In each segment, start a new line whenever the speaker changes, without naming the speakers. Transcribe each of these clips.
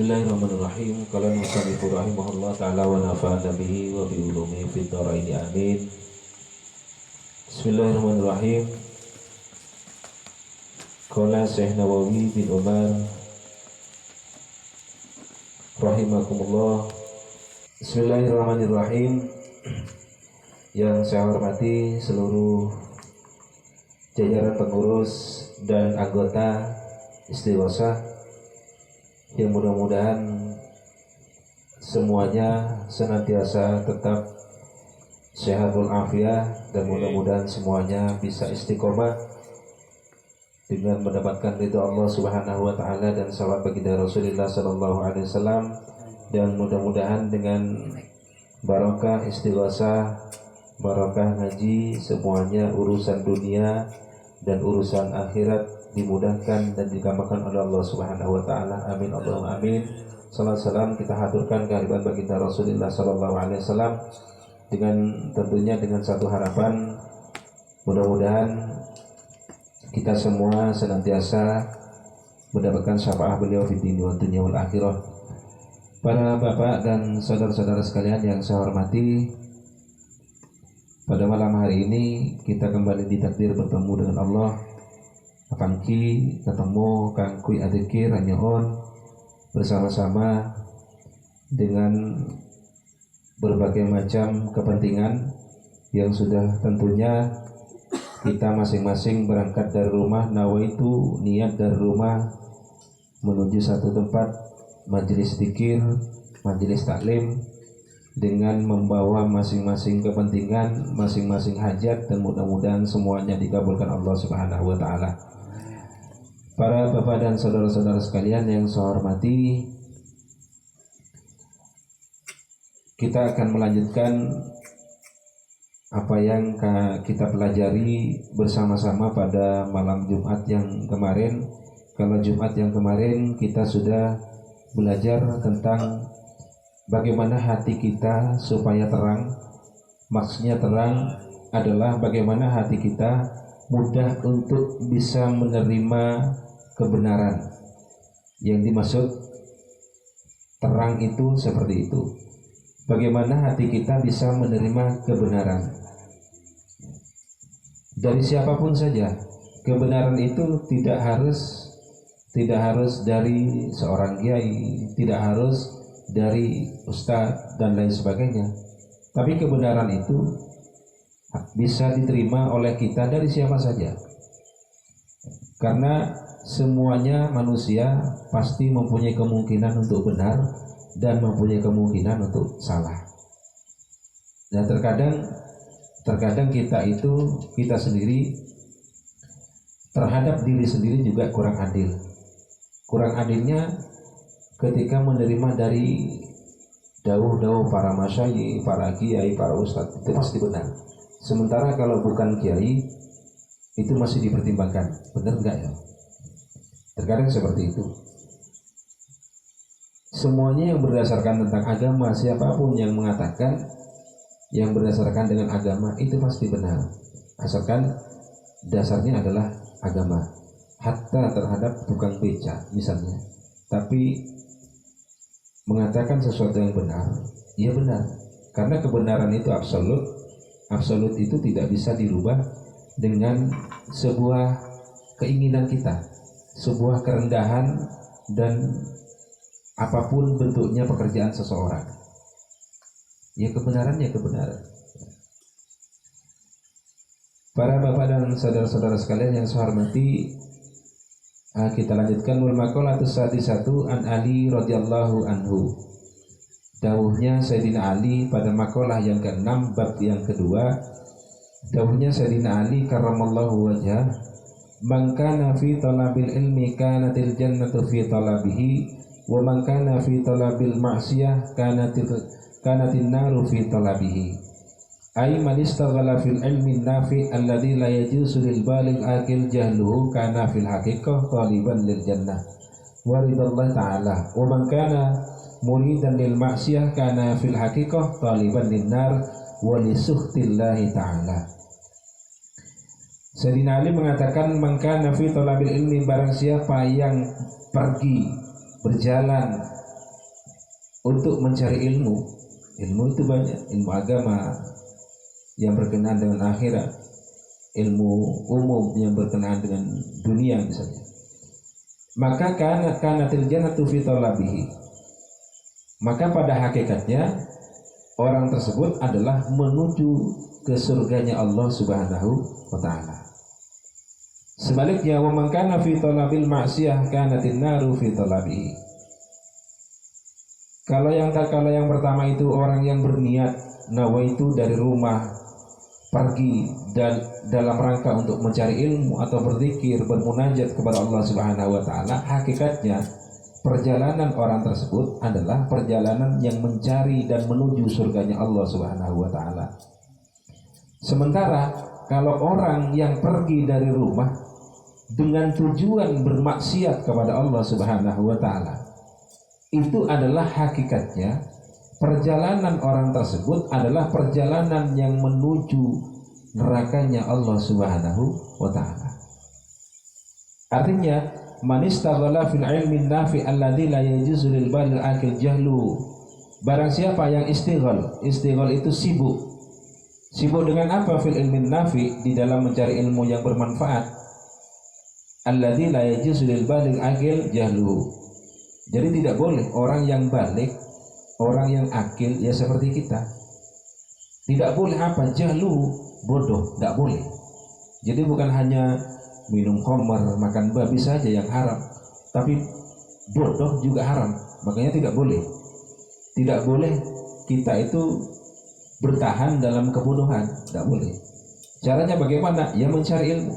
Bismillahirrahmanirrahim. Qala al-musannif rahimahullah ta'ala wa nafa'ana bihi wa bi ulumihi fid dharain amin. Bismillahirrahmanirrahim. Qala Syekh Nawawi bin Umar rahimakumullah. Bismillahirrahmanirrahim. Yang saya hormati seluruh jajaran pengurus dan anggota Istighosah, yang mudah-mudahan semuanya senantiasa tetap sehat walafiat dan mudah-mudahan semuanya bisa istiqomah dengan mendapatkan ridha Allah Subhanahu wa taala dan salawat baginda Rasulullah sallallahu alaihi wasallam, dan mudah-mudahan dengan barokah istighosah, barokah ngaji, semuanya urusan dunia dan urusan akhirat dimudahkan dan digampangkan oleh Allah Subhanahu wa taala. Amin Allahumma amin. Salam salam kita haturkan kehadiran baginda Rasulullah sallallahu alaihi wasallam dengan tentunya dengan satu harapan, mudah-mudahan kita semua senantiasa mendapatkan syafaat beliau di dunia wal akhirah. Para bapak dan saudara-saudara sekalian yang saya hormati, pada malam hari ini kita kembali ditakdir bertemu dengan Allah. Apangki ketemu Kang Kui Adikir Ranyoon bersama-sama dengan berbagai macam kepentingan yang sudah tentunya kita masing-masing berangkat dari rumah, nawaitu niat dari rumah menuju satu tempat majelis zikir, majelis taklim, dengan membawa masing-masing kepentingan, masing-masing hajat, dan mudah-mudahan semuanya dikabulkan Allah Subhanahu wa taala. Para bapak dan saudara-saudara sekalian yang saya hormati, kita akan melanjutkan apa yang kita pelajari bersama-sama pada malam Jumat yang kemarin. Kalau Jumat yang kemarin kita sudah belajar tentang bagaimana hati kita supaya terang. Maksudnya terang adalah bagaimana hati kita mudah untuk bisa menerima kebenaran. Yang dimaksud terang itu seperti itu. Bagaimana hati kita bisa menerima kebenaran dari siapapun saja. Kebenaran itu tidak harus dari seorang kiai, tidak harus dari ustadz dan lain sebagainya. Tapi kebenaran itu bisa diterima oleh kita dari siapa saja. Karena semuanya manusia pasti mempunyai kemungkinan untuk benar dan mempunyai kemungkinan untuk salah. Dan terkadang kita sendiri terhadap diri sendiri juga kurang adil. Kurang adilnya ketika menerima dari dawuh-dawuh para masyayikh, para kiai, para ustadz, itu pasti benar. Sementara kalau bukan kiai itu masih dipertimbangkan, benar enggak ya? Terkadang seperti itu. Semuanya yang berdasarkan tentang agama, siapapun yang mengatakan yang berdasarkan dengan agama itu pasti benar, asalkan dasarnya adalah agama. Hatta terhadap tukang beca misalnya, tapi mengatakan sesuatu yang benar, ya benar, karena kebenaran itu absolut. Absolut itu tidak bisa dirubah dengan sebuah keinginan kita, sebuah kerendahan, dan apapun bentuknya pekerjaan seseorang. Ya kebenaran, ya kebenaran. Para bapak dan saudara-saudara sekalian yang saya hormati, kita lanjutkan. Wal maqalatus sadisatu an Ali radhiyallahu anhu. Dawuhnya Sayyidina Ali pada makalah yang ke-6 bab yang kedua. Dawuhnya Sayyidina Ali karramallahu wajhah, man kana fi talabil ilmi kanatil jannatu fi talabihi, wa man kana fi talabil ma'siyah kanatin naru fi talabihi. Ay man istaghala fil ilmi nafi alladhi la yajuzu lil baligh akil jahluhu kana fil haqiqah taliban lil jannah wa ridallahi ta'ala, wa man kana muridan lil ma'siyah kana fil haqiqah taliban lin nar wa li sukhtillahi ta'ala. Sayyidina Ali mengatakan, maka nafi talabil ilmi, barang siapa yang pergi berjalan untuk mencari ilmu. Ilmu itu banyak, ilmu agama yang berkenaan dengan akhirat, ilmu umum yang berkenaan dengan dunia misalnya. Maka kanatil jannatu fi talabihi. Maka pada hakikatnya orang tersebut adalah menuju ke surganya Allah Subhanahu wa taala. Sebaliknya, wa man kana fi talabil ma'siyah kanatin naru fi talabihi. Kalau yang pertama itu orang yang berniat nawaitu dari rumah pergi dan dalam rangka untuk mencari ilmu atau berzikir, bermunajat kepada Allah Subhanahu wa taala, hakikatnya perjalanan orang tersebut adalah perjalanan yang mencari dan menuju surganya Allah Subhanahu wa taala. Sementara kalau orang yang pergi dari rumah dengan tujuan bermaksiat kepada Allah Subhanahu wa taala, itu adalah hakikatnya perjalanan orang tersebut adalah perjalanan yang menuju nerakanya Allah Subhanahu wa taala. Artinya, man istaghala fil ilmi nafi alladzi la yajuzu lil balil akil jahlu. Barang siapa yang istighal itu sibuk dengan apa? Fil ilmi nafi, di dalam mencari ilmu yang bermanfaat. Alladzi la yajuzu lil balil akil jahlu. Jadi tidak boleh orang yang balik, orang yang akil ya seperti kita, tidak boleh apa? Jahlu, bodoh, tidak boleh. Jadi bukan hanya minum khamr, makan babi saja yang haram, tapi bodoh juga haram. Makanya tidak boleh kita itu bertahan dalam kebodohan, tidak boleh. Caranya bagaimana? Ya mencari ilmu.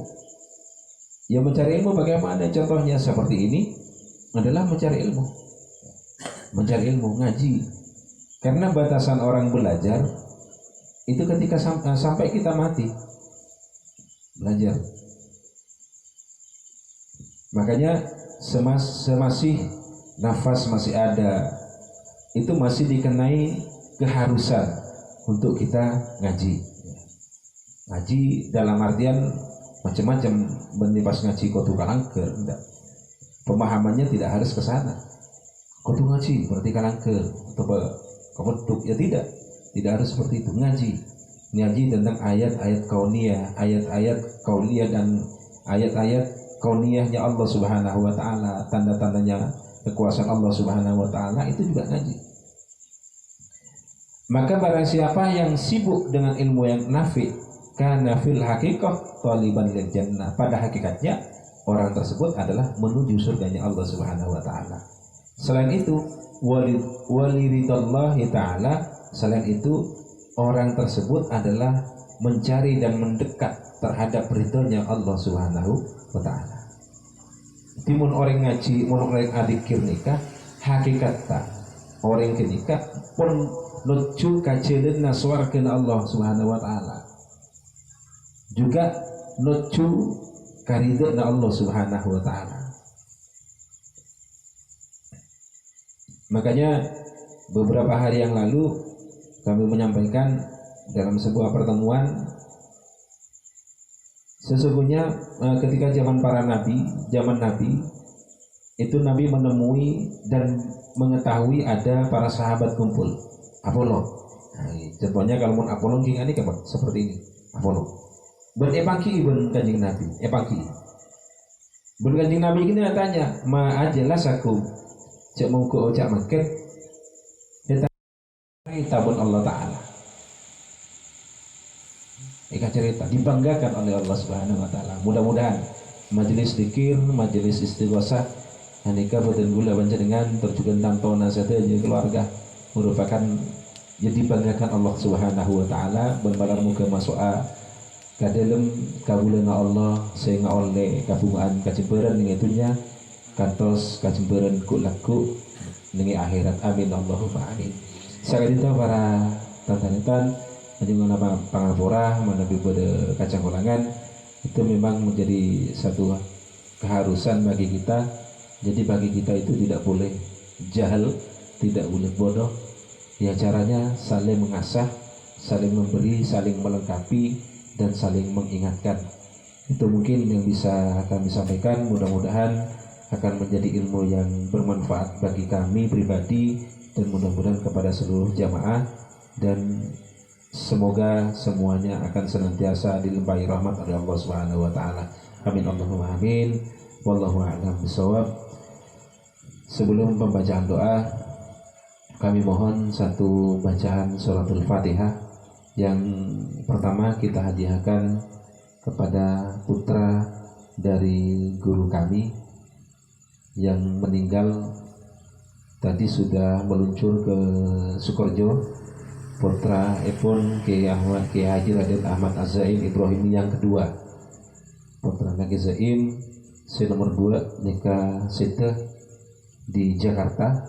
Ya mencari ilmu bagaimana? Contohnya seperti ini adalah mencari ilmu, ngaji. Karena batasan orang belajar itu ketika sampai kita mati belajar. Makanya semasih nafas masih ada, itu masih dikenai keharusan untuk kita ngaji. Ngaji dalam artian macam-macam, benih pas ngaji kau tukang angker, enggak. Pemahamannya tidak harus ke sana. Kau tuh ngaji berarti kalangker atau kepeduk, ya tidak harus seperti itu. Ngaji tentang ayat-ayat kauniyah, ayat-ayat kauniyah dan ayat-ayat kauniyahnya Allah Subhanahu wa taala, tanda-tandanya kekuasaan Allah Subhanahu wa taala, itu juga ngaji. Maka barang siapa yang sibuk dengan ilmu yang nafi, kana fil haqiqah taliban lil jannah, pada hakikatnya orang tersebut adalah menuju surganya Allah Subhanahu wa taala. Selain itu, waliridallahi ta'ala, selain itu orang tersebut adalah mencari dan mendekat terhadap ridhonya Allah Subhanahu wa taala. Timun orang ngaji, mun orang adikir nikah, hakikatnya orang kenikah pun nuju kajelenna swargana Allah Subhanahu wa taala. Juga nuju karidhonya Allah Subhanahu wa taala. Makanya beberapa hari yang lalu kami menyampaikan dalam sebuah pertemuan, sesungguhnya ketika zaman Nabi itu Nabi menemui dan mengetahui ada para sahabat kumpul Apollo. Nah, contohnya kalau mau Apollo ini seperti ini, Apollo. Berepaki ibn kanjeng Nabi, epaki. Ben kanjeng Nabi ini tanya, ma ajelas aku cak mau ke ojak maket tabun Allah Ta'ala. Ika cerita dibanggakan oleh Allah Subhanahu wa taala. Mudah-mudahan majelis zikir, majelis istighosah hanika boten gula panjenengan terjugan tantona sadaya keluarga merupakan jadi banggakan Allah Subhanahu wa taala, ben balar muga masuka ka dalem kabulana Allah sehingga oleh kabungan kacemberan ning itunya kantos kacemberan ku laku ning akhirat. Amin Allahumma amin. Sakadito para tantan-tantan dengan nama pangapura menabi pada kacang kolangan, itu memang menjadi satu keharusan bagi kita. Jadi bagi kita itu tidak boleh jahil, tidak boleh bodoh. Ya caranya saling mengasah, saling memberi, saling melengkapi, dan saling mengingatkan. Itu mungkin yang bisa kami sampaikan. Mudah-mudahan akan menjadi ilmu yang bermanfaat bagi kami pribadi dan mudah-mudahan kepada seluruh jamaah, dan semoga semuanya akan senantiasa dilimpahi rahmat oleh Allah Subhanahu wa taala. Amin Allahumma amin. Wallahu a'lam bishawab. Sebelum pembacaan doa, kami mohon satu bacaan suratul Fatihah yang pertama kita hadiahkan kepada putra dari guru kami yang meninggal tadi, sudah meluncur ke Sukorejo. Putra Epon Kiai Haji Raden Ahmad Az-Zaim Ibrahim yang kedua. Putra Nagi Zaim si nomor 2 nikah Sita di Jakarta.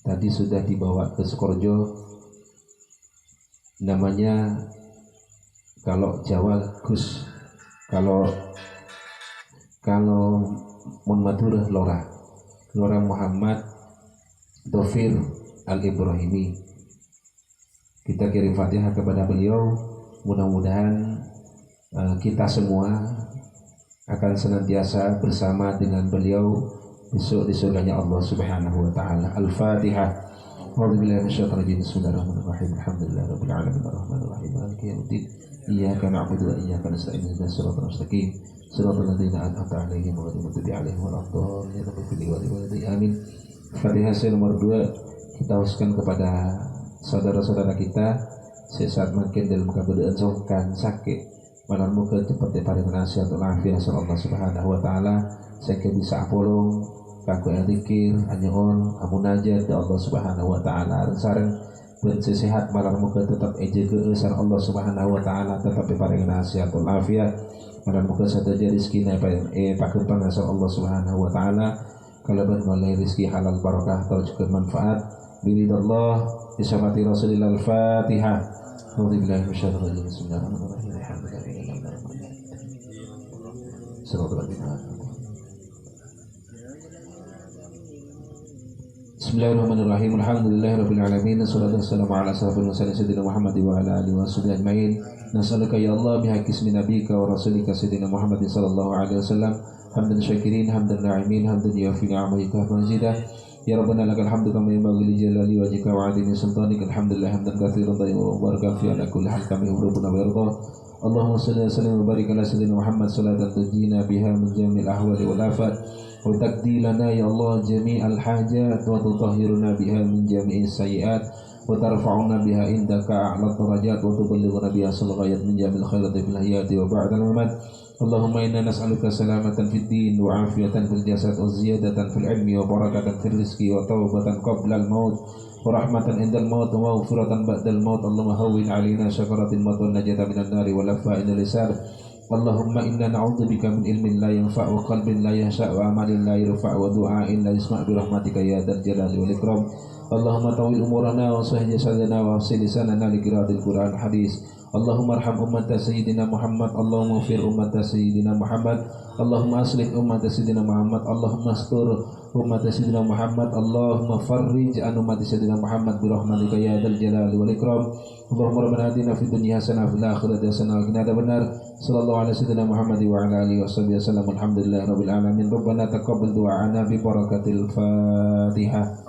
Tadi sudah dibawa ke Sukorejo. Namanya kalau Jawa Gus, kalau Madura Lora Muhammad Dofir Al-Ibrahimi. Kita kirim Fatihah kepada beliau. Mudah-mudahan kita semua akan senantiasa bersama dengan beliau besok di surganya Allah Subhanahu wa taala. Al-Fatihah. A'udzubillahi minasyaitonir rajim. Bismillahirrahmanirrahim. Alhamdulillahirabbil alamin arrahmanir rahim maliki yaumiddin. Iyyaka na'budu wa iyyaka nasta'in. Ihdinas siratal mustaqim. Shiratal ladzina an'amta 'alaihim ghairil maghdubi alaihim waladdallin. Amin. Fatihah nomor 2 kita uskan kepada saudara-saudara kita sesaat makin dalam keadaan songkan sakit, malam muka cepat diparing nasihat afiat Allah Subhanahu wa taala, sehingga bisa apolong kaku zikir anyon amunajat ya Allah Subhanahu wa taala sareng ben sehat malam muka tetap ejegeun sareng Allah Subhanahu wa taala, tetap diparing nasihat afiat malam muka sateja rezekina pakeun sareng Allah Subhanahu wa taala, kalaban mulai rezeki halal barakah terus bermanfaat biridallah bisafati Rasulillah. Al-Fatihah. A'udzubillahi minasyaitonir rajim. Bismillahirrahmanirrahim. Bismillahirrahmanirrahim. Alhamdulillahirabbil alamin. Wassalatu wassalamu ala asyrafil mursalin sayyidina Muhammad wa ala alihi washabihi ajmain. Nas'aluka ya Allah bihaqqi ismi nabiyyika wa rasulika sayyidina Muhammad sallallahu alaihi wasallam hamdan syakirin hamdan na'imin hamdan yafi ni'amaika mazidah. Ya Rabbana lakal hamdu kama yanbaghi li jalali wajhika wa 'azimi sultanika. Alhamdulillah hamdan katsiran tayyiban mubarakan fi ala kulli hal kama yuhibbuna wa yarda. Allahumma shalli wa sallim wa barik ala sayyidina Muhammad salatan tujina biha min jami'il ahwali wal afat wa taqdi lana ya Allah jami'al hajat wa tutahhiruna biha min jami'is sayyi'at wa tarfa'una biha indaka a'la darajat wa tuballighuna biha ghayat min jami'il khairati fil hayati wa ba'dal mamat. Allahumma inna nas'aluka salamatan fid din wa afiyatan fil jasad wa ziyadatan fil ilmi wa barakatan fil rizqi wa taubatan qabla al maut wa rahmatan indal maut wa maghfiratan ba'dal maut. Allahumma hawwin 'alaina syakaratil maut wa najata minan nari wa lafa'il lisan. Allahumma inna na'udzubika min ilmin la yanfa' wa qalbin la yahsha' wa amalin la yarfa' wa du'a'in la yasma' bi rahmatika ya dzal jalali wal ikram. Allahumma tawil umurana wa sahih jasadana wa afsil lisanana li qira'atil Qur'an hadis. Allahumma arham ummata sayyidina Muhammad. Allahumma fir ummata sayyidina Muhammad. Allahumma aslih ummata sayyidina Muhammad. Allahumma astur ummata sayyidina Muhammad. Allahumma farrij an ummati sayyidina Muhammad bi rahmatika ya dzal jalali wal ikram. Allahumma rabbana atina fid dunya hasanah wa fil akhirati hasanah wa qina adzabannar. Sallallahu alaihi sayyidina Muhammad wa ala alihi washabihi wasallam. Alhamdulillahirabbil alamin. Rabbana taqabbal du'ana bi barakatil Fatihah.